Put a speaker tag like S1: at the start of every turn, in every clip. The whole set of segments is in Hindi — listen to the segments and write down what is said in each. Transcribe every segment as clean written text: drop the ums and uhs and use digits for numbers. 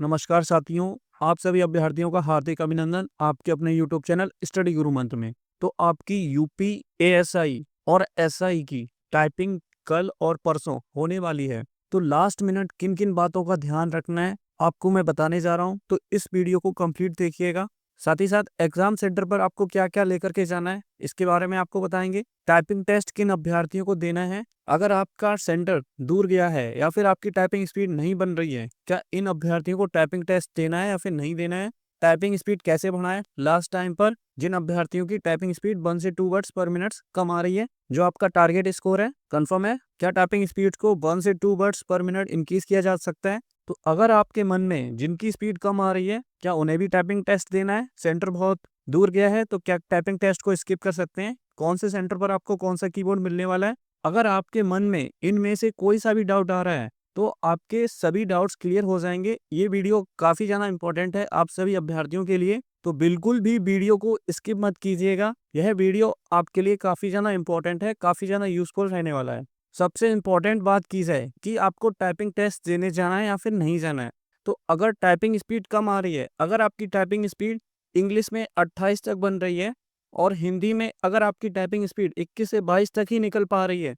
S1: नमस्कार साथियों, आप सभी अभ्यर्थियों का हार्दिक अभिनंदन आपके अपने यूट्यूब चैनल स्टडी गुरु मंत्र में। तो आपकी यूपी एएसआई और एसआई की टाइपिंग कल और परसों होने वाली है। तो लास्ट मिनट किन किन बातों का ध्यान रखना है आपको मैं बताने जा रहा हूँ, तो इस वीडियो को कंप्लीट देखिएगा। साथ ही साथ एग्जाम सेंटर पर आपको क्या क्या लेकर के जाना है इसके बारे में आपको बताएंगे। टाइपिंग टेस्ट किन अभ्यर्थियों को देना है, अगर आपका सेंटर दूर गया है या फिर आपकी टाइपिंग स्पीड नहीं बन रही है, क्या इन अभ्यर्थियों को टाइपिंग टेस्ट देना है या फिर नहीं देना है। टाइपिंग स्पीड कैसे बढ़ाएं लास्ट टाइम पर जिन अभ्यर्थियों की टाइपिंग स्पीड 1 से 2 वर्ड्स पर मिनट कम आ रही है, जो आपका टारगेट स्कोर है कंफर्म है, क्या टाइपिंग स्पीड को 1 से 2 वर्ड्स पर मिनट इंक्रीज किया जा सकता है। तो अगर आपके मन में जिनकी स्पीड कम आ रही है क्या उन्हें भी टाइपिंग टेस्ट देना है, सेंटर बहुत दूर गया है तो क्या टाइपिंग टेस्ट को स्किप कर सकते हैं, कौन से सेंटर पर आपको कौन सा कीबोर्ड मिलने वाला है। अगर आपके मन में इनमें से कोई सा भी डाउट आ रहा है तो आपके सभी डाउट्स क्लियर हो जाएंगे। ये वीडियो काफी ज्यादा इंपॉर्टेंट है आप सभी अभ्यर्थियों के लिए, तो बिल्कुल भी वीडियो को स्किप मत कीजिएगा। यह वीडियो आपके लिए काफी ज्यादा इंपॉर्टेंट है, काफी ज्यादा यूजफुल रहने वाला है। सबसे इंपॉर्टेंट बात की जाए कि आपको टाइपिंग टेस्ट देने जाना है या फिर नहीं जाना है। तो अगर टाइपिंग स्पीड कम आ रही है, अगर आपकी टाइपिंग स्पीड इंग्लिश में 28 तक बन रही है और हिंदी में अगर आपकी टाइपिंग स्पीड 21 से 22 तक ही निकल पा रही है,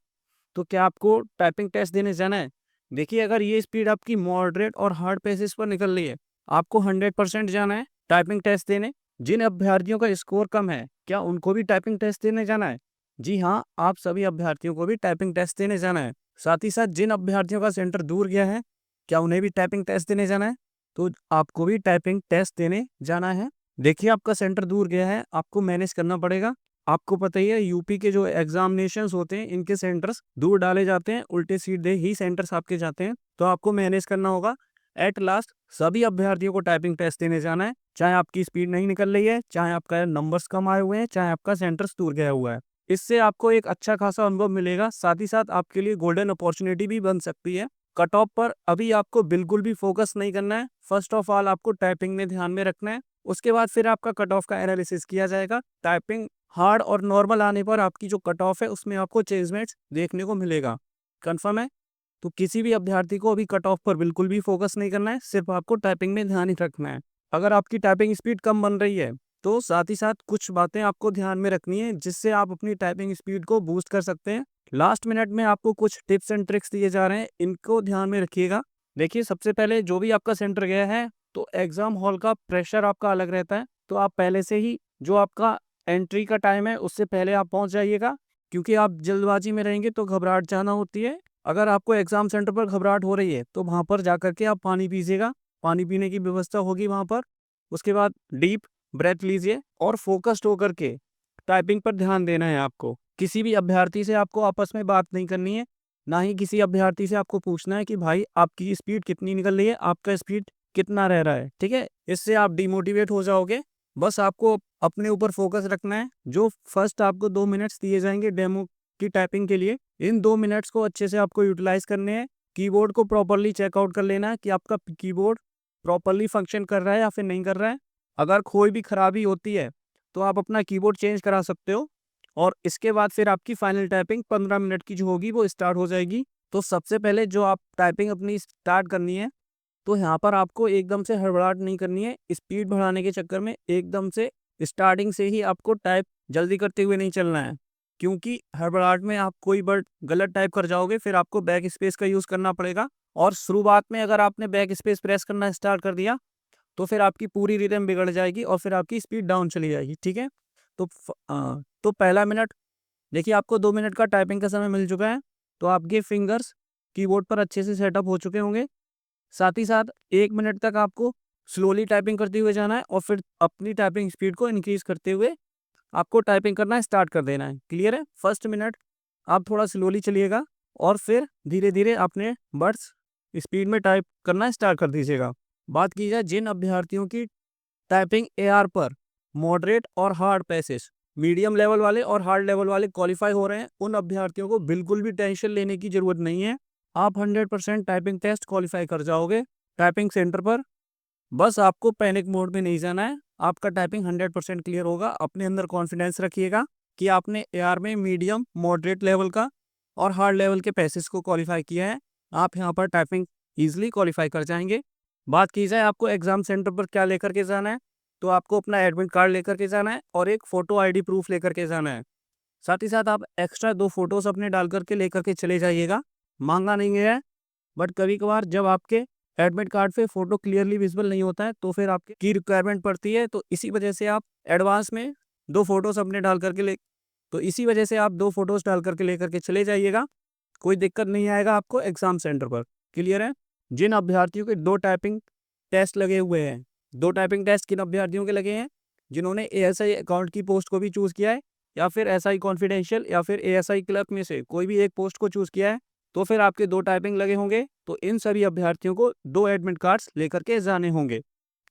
S1: तो क्या आपको टाइपिंग टेस्ट देने जाना है। देखिए, अगर ये स्पीड आपकी मॉडरेट और हार्ड पेसेस पर निकल रही है, आपको 100% जाना है टाइपिंग टेस्ट देने। जिन अभ्यर्थियों का स्कोर कम है, क्या उनको भी टाइपिंग टेस्ट देने जाना है। जी हाँ, आप सभी अभ्यर्थियों को भी टाइपिंग टेस्ट देने जाना है। साथ ही साथ जिन अभ्यर्थियों का सेंटर दूर गया है, क्या उन्हें भी टाइपिंग टेस्ट देने जाना है, तो आपको भी टाइपिंग टेस्ट देने जाना है। देखिए, आपका सेंटर दूर गया है, आपको मैनेज करना पड़ेगा। आपको पता ही है यूपी के जो एग्जामिनेशंस होते हैं इनके सेंटर्स दूर डाले जाते हैं, उल्टे सीधे ही सेंटर्स आपके जाते हैं, तो आपको मैनेज करना होगा। एट लास्ट सभी अभ्यर्थियों को टाइपिंग टेस्ट देने जाना है, चाहे आपकी स्पीड नहीं निकल रही है, चाहे आपका नंबर्स कम आए हुए हैं, चाहे आपका सेंटर्स दूर गया हुआ है। इससे आपको एक अच्छा खासा अनुभव मिलेगा, साथ ही साथ आपके लिए गोल्डन अपॉर्चुनिटी भी बन सकती है। कट ऑफ पर अभी आपको बिल्कुल भी फोकस नहीं करना है। फर्स्ट ऑफ ऑल आपको टाइपिंग में ध्यान में रखना है, उसके बाद फिर आपका कट ऑफ का एनालिसिस किया जाएगा। टाइपिंग हार्ड और नॉर्मल आने पर आपकी जो कट ऑफ है उसमें आपको चेंजमेंट्स देखने को मिलेगा। कंफर्म है। तो किसी भी अभ्यर्थी को अभी कट ऑफ पर बिल्कुल भी फोकस नहीं करना है, सिर्फ आपको टाइपिंग में ध्यान ही रखना है। अगर आपकी टाइपिंग स्पीड कम बन रही है तो साथ ही साथ कुछ बातें आपको ध्यान में रखनी है जिससे आप अपनी टाइपिंग स्पीड को बूस्ट कर सकते हैं। लास्ट मिनट में आपको कुछ टिप्स एंड ट्रिक्स दिए जा रहे हैं, इनको ध्यान में रखिएगा। देखिए, सबसे पहले जो भी आपका सेंटर गया है तो एग्जाम हॉल का प्रेशर आपका अलग रहता है, तो आप पहले से ही जो आपका एंट्री का टाइम है उससे पहले आप पहुंच जाइएगा, क्योंकि आप जल्दबाजी में रहेंगे तो घबराहट ज़्यादा होती है। अगर आपको एग्जाम सेंटर पर घबराहट हो रही है तो वहाँ पर जाकर के आप पानी पीजिएगा, पानी पीने की व्यवस्था होगी वहाँ पर। उसके बाद डीप ब्रेथ लीजिए और फोकस्ड होकर के टाइपिंग पर ध्यान देना है आपको। किसी भी अभ्यर्थी से आपको आपस में बात नहीं करनी है, ना ही किसी अभ्यर्थी से आपको पूछना है कि भाई आपकी स्पीड कितनी निकल रही है, आपका स्पीड कितना रह रहा है, ठीक है। इससे आप डिमोटिवेट हो जाओगे। बस आपको अपने ऊपर फोकस रखना है। जो फर्स्ट आपको 2 मिनट्स दिए जाएंगे डेमो की टाइपिंग के लिए, इन 2 मिनट्स को अच्छे से आपको यूटिलाइज करने हैं। कीबोर्ड को प्रॉपर्ली चेकआउट कर लेना है कि आपका कीबोर्ड प्रॉपर्ली फंक्शन कर रहा है या फिर नहीं कर रहा है। अगर कोई भी खराबी होती है तो आप अपना कीबोर्ड चेंज करा सकते हो, और इसके बाद फिर आपकी फाइनल टाइपिंग 15 मिनट की जो होगी वो स्टार्ट हो जाएगी। तो सबसे पहले जो आप टाइपिंग अपनी स्टार्ट करनी है, तो यहाँ पर आपको एकदम से हड़बड़ाहट नहीं करनी है। स्पीड बढ़ाने के चक्कर में एकदम से स्टार्टिंग से ही आपको टाइप जल्दी करते हुए नहीं चलना है, क्योंकि हड़बड़ाहट में आप कोई वर्ड गलत टाइप कर जाओगे, फिर आपको बैक स्पेस का यूज़ करना पड़ेगा। और शुरुआत में अगर आपने बैक स्पेस प्रेस करना स्टार्ट कर दिया तो फिर आपकी पूरी रिदम बिगड़ जाएगी और फिर आपकी स्पीड डाउन चली जाएगी, ठीक है। तो पहला मिनट, देखिए आपको 2 मिनट का टाइपिंग का समय मिल चुका है, तो आपके फिंगर्स कीबोर्ड पर अच्छे से सेटअप हो चुके होंगे। साथ ही साथ 1 मिनट तक आपको स्लोली टाइपिंग करते हुए जाना है और फिर अपनी टाइपिंग स्पीड को इंक्रीज करते हुए आपको टाइपिंग करना स्टार्ट कर देना है। क्लियर है। फर्स्ट मिनट आप थोड़ा स्लोली चलिएगा और फिर धीरे धीरे अपने वर्ड्स स्पीड में टाइप करना स्टार्ट कर दीजिएगा। बात की जाए जिन अभ्यर्थियों की टाइपिंग एआर पर मॉडरेट और हार्ड पैसेज, मीडियम लेवल वाले और हार्ड लेवल वाले क्वालिफाई हो रहे हैं, उन अभ्यर्थियों को बिल्कुल भी टेंशन लेने की जरूरत नहीं है। आप 100% टाइपिंग टेस्ट क्वालिफाई कर जाओगे टाइपिंग सेंटर पर। बस आपको पैनिक मोड में नहीं जाना है, आपका टाइपिंग 100% क्लियर होगा। अपने अंदर कॉन्फिडेंस रखिएगा कि आपने एआर में मीडियम मॉडरेट लेवल का और हार्ड लेवल के पैसेज को क्वालिफाई किया है। आप यहाँ पर टाइपिंग ईजिली क्वालिफाई कर जाएंगे। बात की जाए आपको एग्जाम सेंटर पर क्या लेकर के जाना है, तो आपको अपना एडमिट कार्ड लेकर के जाना है और एक फोटो आईडी प्रूफ लेकर के जाना है। साथ ही साथ आप एक्स्ट्रा 2 फोटोज अपने डाल करके लेकर के चले जाइएगा। मांगा नहीं गया है, बट कभी कभार जब आपके एडमिट कार्ड पे फोटो क्लियरली विजिबल नहीं होता है तो फिर आपकी की रिक्वायरमेंट पड़ती है, तो इसी वजह से आप एडवांस में 2 फोटोज अपने डाल करके ले तो इसी वजह से आप 2 फोटोज डाल करके लेकर के चले जाइएगा। कोई दिक्कत नहीं आएगा आपको एग्जाम सेंटर पर। क्लियर है? जिन अभ्यर्थियों के 2 टाइपिंग टेस्ट लगे हुए हैं, 2 टाइपिंग टेस्ट किन अभ्यर्थियों के लगे हैं? जिन्होंने एएसआई अकाउंट की पोस्ट को भी चूज किया है, या फिर एसआई कॉन्फिडेंशियल या फिर एएसआई क्लर्क में से कोई भी एक पोस्ट को चूज किया है, तो फिर आपके 2 टाइपिंग लगे होंगे। तो इन सभी अभ्यर्थियों को 2 एडमिट कार्ड्स लेकर के जाने होंगे।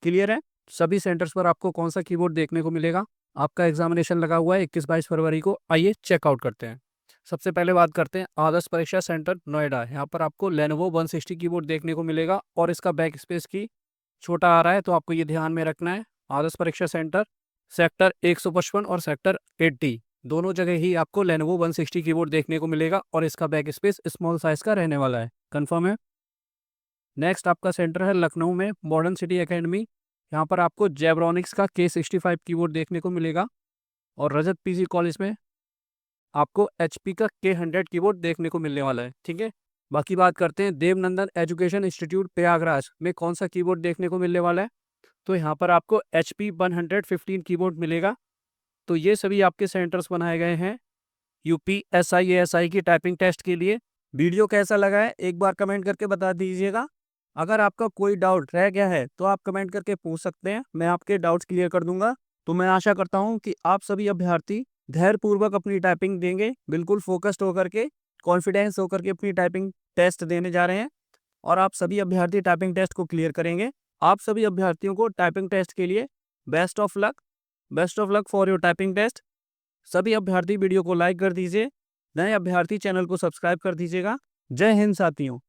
S1: क्लियर है? सभी सेंटर्स पर आपको कौन सा कीबोर्ड देखने को मिलेगा? आपका एग्जामिनेशन लगा हुआ है 21-22 फरवरी को। आइए चेकआउट करते हैं। सबसे पहले बात करते हैं आदर्श परीक्षा सेंटर नोएडा। यहाँ पर आपको लेनोवो 160 कीबोर्ड देखने को मिलेगा और इसका बैक स्पेस की छोटा आ रहा है, तो आपको ये ध्यान में रखना है। आदर्श परीक्षा सेंटर सेक्टर 155 और सेक्टर 80 दोनों जगह ही आपको लेनोवो 160 कीबोर्ड देखने को मिलेगा और इसका बैक स्पेस स्मॉल साइज का रहने वाला है। कंफर्म है? नेक्स्ट आपका सेंटर है लखनऊ में मॉडर्न सिटी एकेडमी। यहाँ पर आपको जेब्रॉनिक्स का K65 कीबोर्ड देखने को मिलेगा और रजत पीजी कॉलेज में आपको HP का K100 कीबोर्ड देखने को मिलने वाला है। ठीक है, बाकी बात करते हैं देवनंदन एजुकेशन इंस्टीट्यूट प्रयागराज में कौन सा कीबोर्ड देखने को मिलने वाला है। तो यहाँ पर आपको HP 115 कीबोर्ड मिलेगा। तो ये सभी आपके सेंटर्स बनाए गए हैं UPSI ASI की टाइपिंग टेस्ट के लिए। वीडियो कैसा लगा है एक बार कमेंट करके बता दीजिएगा। अगर आपका कोई डाउट रह गया है तो आप कमेंट करके पूछ सकते हैं, मैं आपके डाउट्स क्लियर कर दूंगा। तो मैं आशा करता हूं कि आप सभी अभ्यर्थी धैर्यपूर्वक अपनी टाइपिंग देंगे, बिल्कुल फोकस्ड होकर के, कॉन्फिडेंस होकर के अपनी टाइपिंग टेस्ट देने जा रहे हैं और आप सभी अभ्यर्थी टाइपिंग टेस्ट को क्लियर करेंगे। आप सभी अभ्यर्थियों को टाइपिंग टेस्ट के लिए best of luck, best of luck for your typing test. सभी अभ्यर्थी वीडियो को लाइक कर दीजिए, नए अभ्यर्थी चैनल को सब्सक्राइब कर दीजिएगा। जय हिंद साथियों।